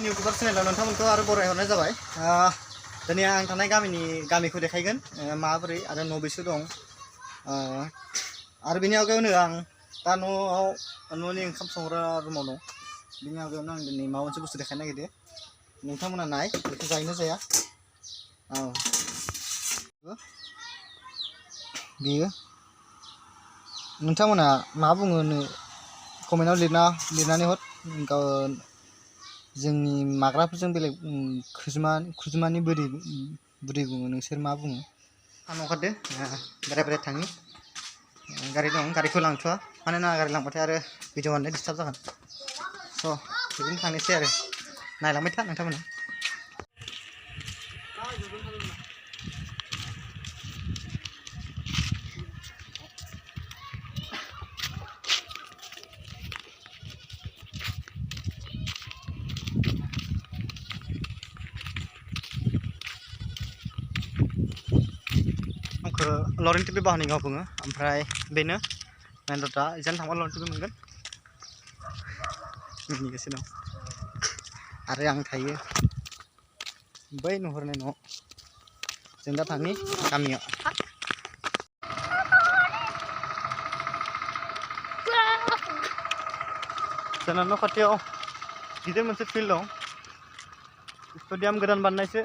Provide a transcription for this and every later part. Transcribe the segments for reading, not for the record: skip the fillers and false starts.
इउटुबार चेनेलाव नोंथांमोनखौ आरो बरायहरनाय जाबाय। दिनै आं थानाय गामिखौ देखायगोन माबोरै आरो न' बेसे दं। आरो बेनि आवगायावनो आं दा न'नि ओंखाम संग्रा रुमाव दं। बेनि आवगायावनो आं दिनै माबा मोनसे बुस्थु देखायनो नागिरदों। नोंथांमोना नाय बेखौ जायोना जाया। बेयो नोंथांमोना मा बुङो कमेन्टआव लिरनानै हर। जोंनि माग्राफोरजों बेलेग खुजुमानि बुरै बुङो, नोंसोर मा बुङो? आं ओंखारदो बेराय थाङो। गारि दं, गारिखौ लांथ'वा मानोना गारि लांबाथाय आरो भिडिअ बानायनो डिस्टार्ब जागोन। स' बिदिनो थांनोसै आरो नायलांबाय था नोंथांमोना। आंखौ लरेन टिभि बाहानिगाव बुङो। ओमफ्राय बेनो मेन रडआ इजान थांबा लरेन टिभि मोनगोन। मिनिगासिनो दं आरो आं थायो बै नुहुरनाय न'। जों दा थांनि गामियाव। जोंना न' खाथियाव गिदिर मोनसे फिल्ड दं। स्टेडियाम गोदान बानायनायसो,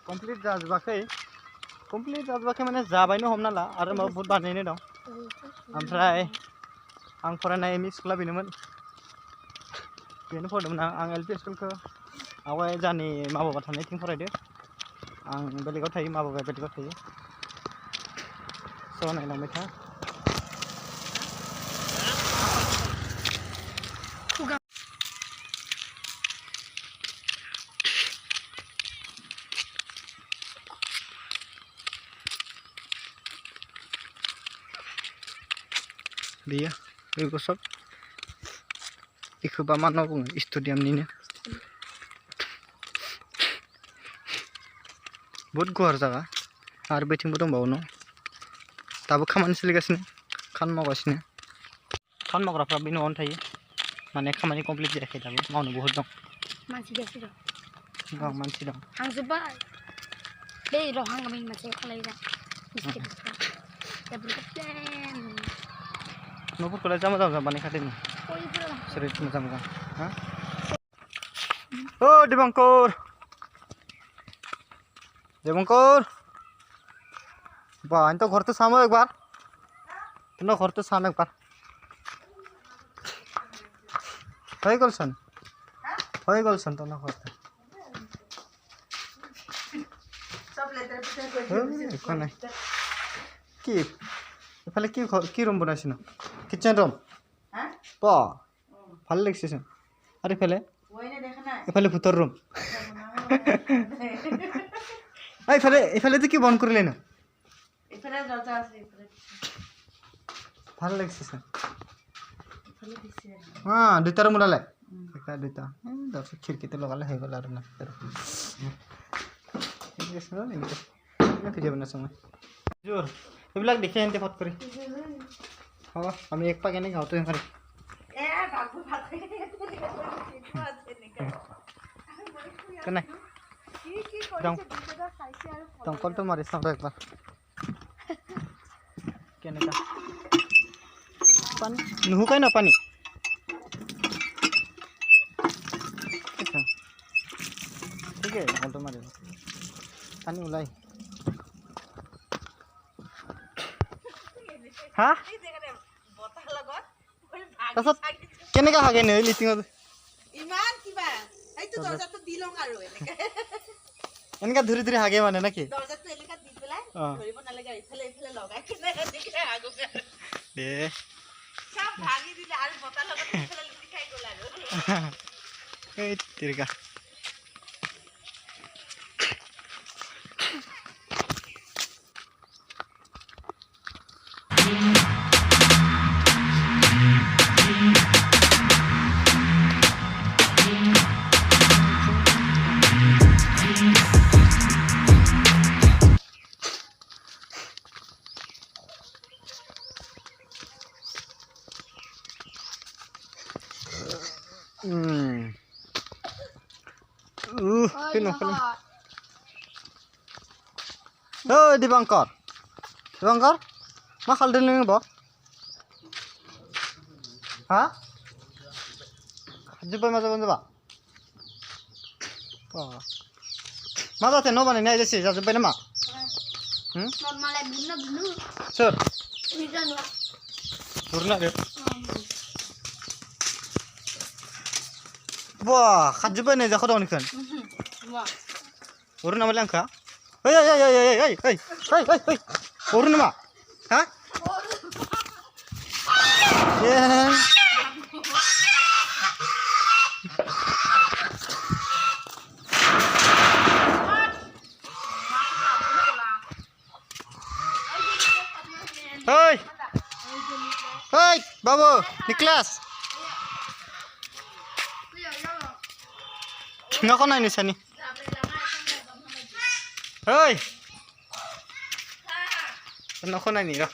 कमप्लिट जाजोबाखै माने जाबायनो हमना ला, आरो माबा बहुत बानायनो दं। ओमफ्राय आं फरायनाय एम इ स्कुला बेनोमोन। बेनो फरायदोंमोन आं एल पि स्कुलखौ आवगाय जानि मा बाबा थानायथिं फरायदो। आं बेलेगाव थायो, मा बाबाया बेलेगाव थायो। स' नायलांबाय था। बेयो सब बेखौबा मा होनना बुङो, स्टेडियामनिनो बहुत गुवार जागा। आरो बैथिंबो दंबावो न'। दाबो खामानि सोलिगासिनो, खामानि मावगासिनो। खामानि मावग्राफ्रा बे न'आवनो थायो, माने खामानि कमप्लिट जायाखै, दाबो मावनो बहुत दं। मानसि दं। हांजोब्बाय बै रहां गामिनि मानसिया खालायगा न'फोरखौलाय जा मोजां बानायखादों। सोर मोजां हा ओ दिबांकर बा तो घर तो सामो एक बार, तुम घर तो साम एक बार हो गलसन तो ना घर কি এফালে কি রুম বনাইছ ন? কিচেন রুম পা ভালো লাগছে। আর এফালে ভূতর রুম। এফালে তো কি বন করলে না? ভালো লাগছে। হ্যাঁ দুইটা রুম ওলালে, একটা দুইটা দর্শক খিড়কিতে লগালে হয়ে গেল। আর না ভিডিও বানাইছো মই জোর এইবিলাক দেখি আনতে ফট কৰি হ'ব। আমি এক পাক এনে গাঁৱতো এবাৰ নাই দমকলটো মাৰি চাওঁ একবাৰ কেনেকা পানী নুশুকাই না পানী। ঠিকে দমকলটো মাৰিব, পানী ওলাই। হা তাৰপিছত কেনেকা হাগে নে লিটিঙত ইমান কিবা এইটো দরজাটো দিলং আৰু এনেকা ধৰি ধৰি হাগে মানে নাকি? দরজাটো এনেকা দি পেলাই ধৰিব নালাগে, ইফালে লগাই কিনে এনেকা আগো দে সব ভাগি দিলে আৰু বতা লগত ইফালে লিটি খাই গল আৰু এই তিৰকা। Dibangkar मा खालामदों नों बा हा जोब्बाय मा जाबाय मा जाथाय न' बानायनाया एसे जाजोब्बाय नामा सोर गुरनो नागिर बा खाजोब्बाय नै जाखो दं निखोन गुरनो नामालै आंखा ओइ गुरनो नामा हा Hei, Babu, Niklas. Nggak kau nanya sini. Hei, nggak kau nanya ya.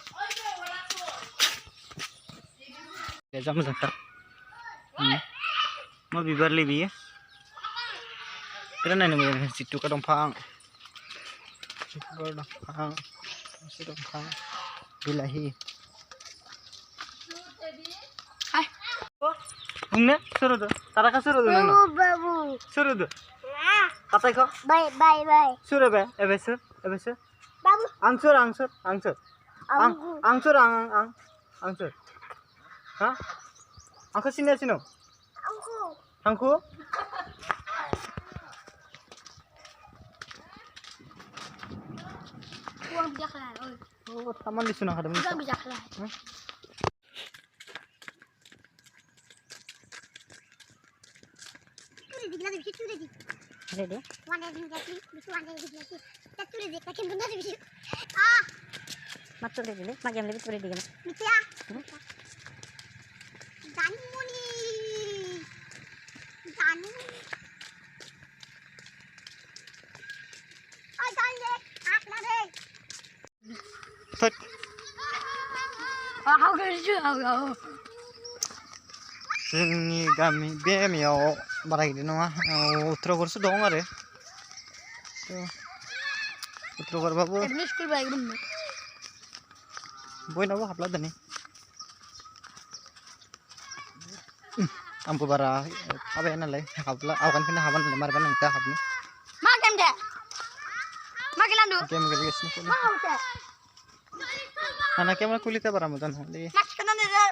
Ya jam berapa? Mau bibar lebih ya? Kita nanya nih situ ke dompang. Situ dompang. Bilahi. Bunga, suruh tuh. Tara ka suruh tuh nana. Babu. Suruh tuh. Kata kau. Bye. Suruh be, sur. Babu. Angsur. Angsur. Hah? Angku sini. Angku. Uang bijak lah. Oh, taman di sana ada. Uang bijak lah. Ready? One day exactly. This one day exactly. That's too easy. I can do nothing with you. Ah. Matu ready le. Magam lebih ready kan? Mitya. Danmuni. Oh, Danje. Akla de. Thut. How can you? जोंनि गामियाव बारा गिदिर नङा उत्तरगड़सो दं आरो उत्तरगड़बाबो बयनावबो हाबला दिनै आंबो बारा हाबाया नालाय हाबला आवगानिफ्रायनो हाबा नालाय मारैबा नोंखौ हाबनो मा गेम दे मा गेलेनो गेम गेलेगासिनो आंना केमेरा कुलिटा बारा मोजां नङालै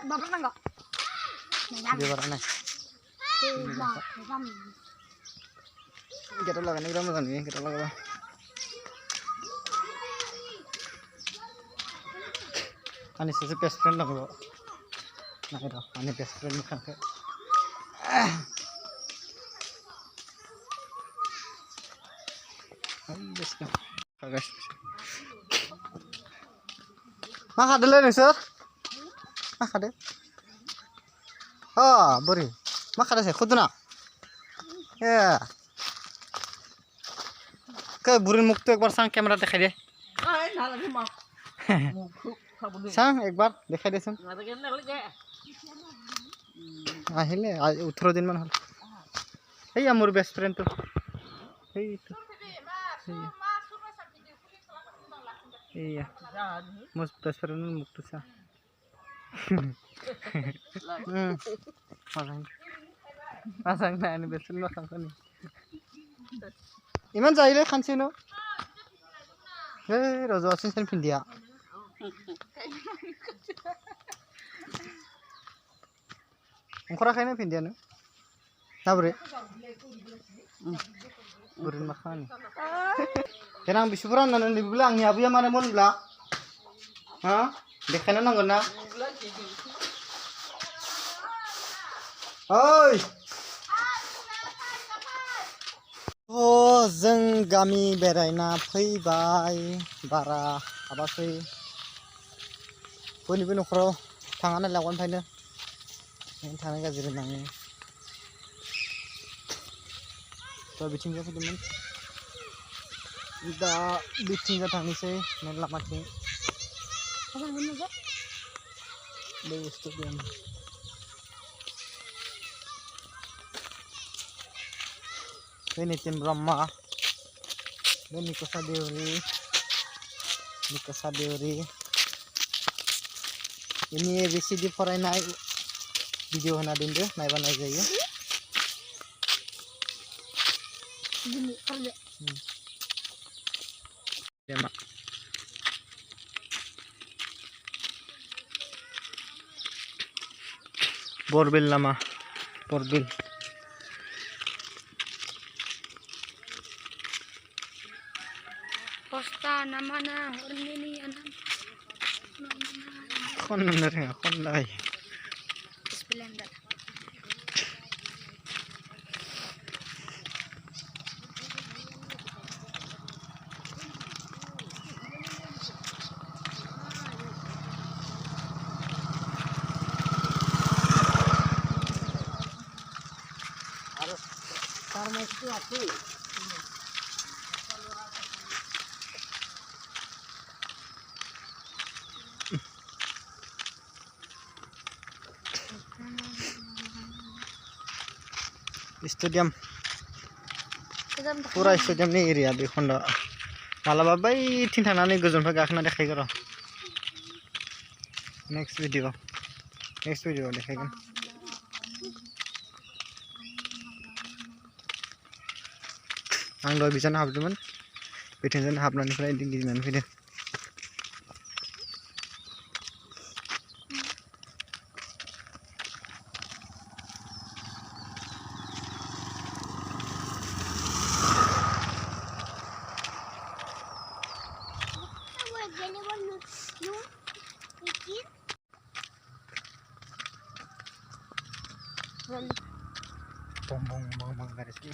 बाबा नांगौ Bebarannya. Kita lakukan ini ramai nih, kita lakukan. Ani sesi best friend lah kalau. Nah itu, ani best friend bukan ke. Best kan, guys. Mak ada nih sir? Mak ada? Oh, beri. Mak ada saya khudna. Ya. Ke burin muktu ekbar sang kamera दिखाई दे. Sang ekbar दिखाई दे sun. Ahile, उठरो दिन मन हल. Hey, amur best friend tu. Hey tu. Iya. Mus best friend muktu sa. Masang na ani best friend masang ko ni. Iman jaile khanse no. Hey, rojo asin sen pindia. Ongkora khaina pindia no. Nabre. Burin makan. Kenang bisuburan nan dibilang ni abuya mana mon bla. Ha? Dekhana nanggon na. Oi. Oh, जों गामि बेरायना फैबाय बारा हाबाखै बयनिबो न'खराव थाङा नालाय आवगायनिफ्रायनो थांनो गाज्रि नाङो दा बिथिंजा फैदोंमोन दा बिथिंजा थांनोसै मेन लामाथिं बै स्टेडियाम Bे Nitin Brahma, bे Nikasa Deori. Ini ABCD फरायनाय भिडिअ होना दोनदो नायबा नायजायो Borbil lama Borbil Posta namana hormini anam kon nere kon lay Splendor Farmasi aku stadium pura stadium ni area bekhonda malaba bai tin thangani gojonfai gakhna dekhaigo ro next video dekhaigon आं दहाय बिजान हाबदोंमोन बेथिंजों हाबनायनिफ्राय गिदिंनानै फैदों bong garis ini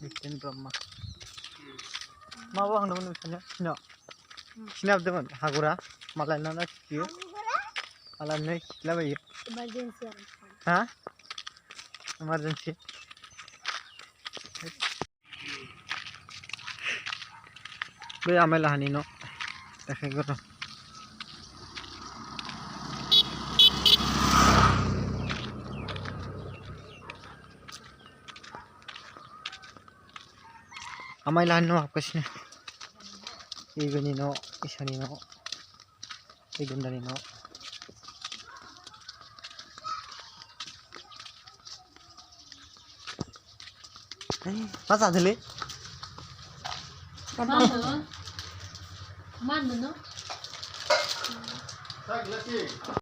Nitin Brahma ma bang dong misalnya sinap teman hagura malai nana kiu malam nih lama ya emergency hah emergency be amai lahani no dekhai goro amai lahani no apkasine igani no isani no igundani no masa dile Mana no